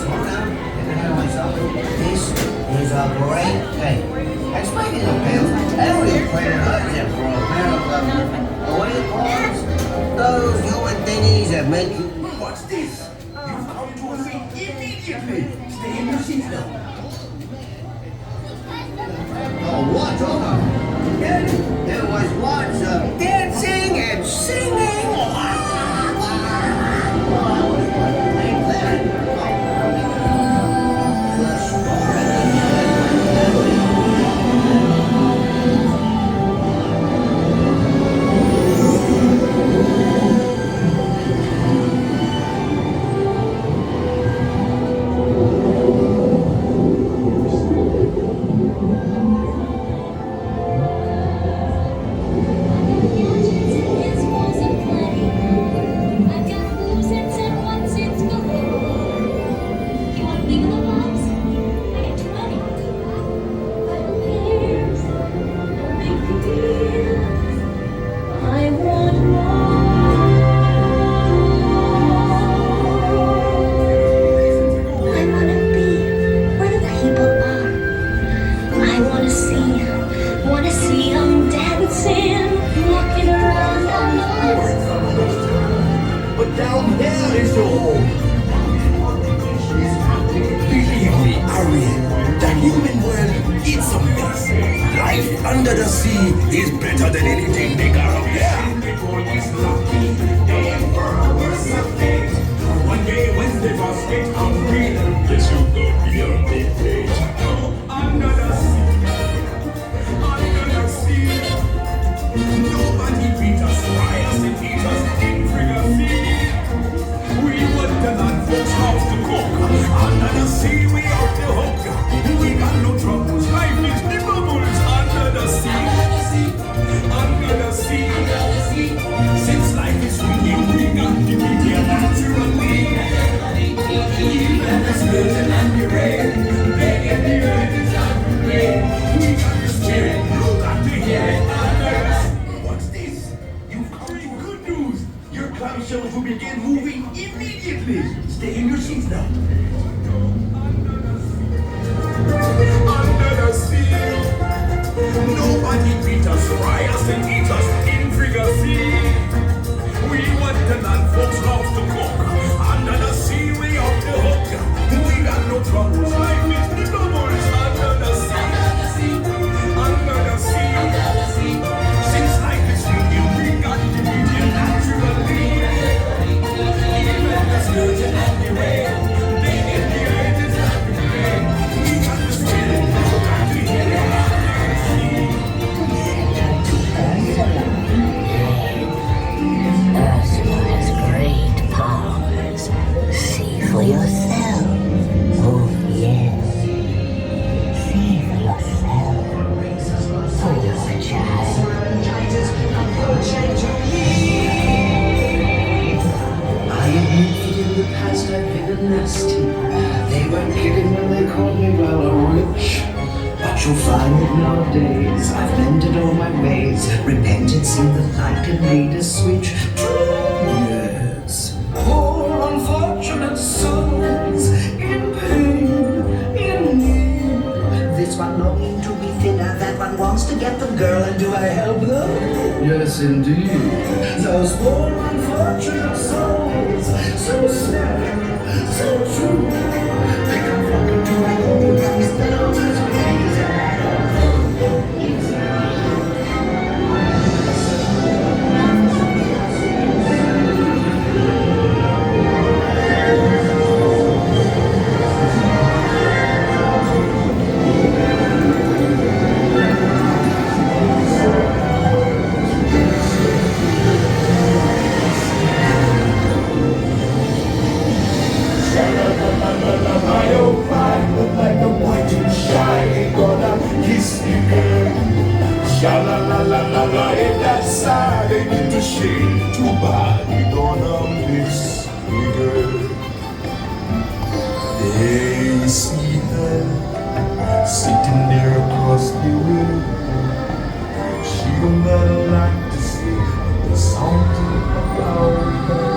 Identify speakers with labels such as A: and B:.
A: slow down. Get ahead of myself. This is a great day. And speaking of pills, Ariel played an urgent for a pair of what do you call those? Those human thingies that make you...
B: What's this? You've come to a seat immediately. Stay in your seats now.
A: Oh, what? There was lots of dancing and singing.
B: Under the sea is better than anything they got up there. One day when they must get hungry, yes, you go beyond the page. Under the sea, nobody beat us, riots and eat us in frigate. We want the land folks house to cook. Under the sea, we out the hook. We got no troubles, life is the bubbles. Under the sea, under the sea, since life is swinging, we got to be here naturally. Even the skeleton and the rain, they get the earth is out the rain. We got the spirit, you got to hear it. What's this? You've come to good news. Your cloud shells will begin moving immediately. Stay in your seats now. Under the sea, nobody beat us, fry us and eat us in frigate. We want the land folks love to cook. Under the sea, we off the hook. We got no troubles, life is the bubbles. Under the sea, under the sea, since life is swinging, we got to be here naturally. Even the skeleton and the rain, they get the earth is not the rain. We got the spirit, we got to hear it.
C: Ursula has great powers. See for yourself. Oh, yes. See for yourself. Oh, child.
A: I admit that in the past I've been a nasty. They weren't kidding when they called me, well, a witch. But you'll find that nowadays I've mended all my ways, repented, seen the light and made a switch. Yes, poor unfortunate souls in pain, in need. This one longing to be thinner, that one wants to get the girl, and do I help them? Yes, indeed. Those poor unfortunate souls, so sad, so true. They come flocking to my home, these thousands of days.
B: Sha-la-la-la-la-la, if that side ain't into shade, too bad we gonna miss the girl. They see her sitting there across the way. She don't got a lot to say, but there's something about her.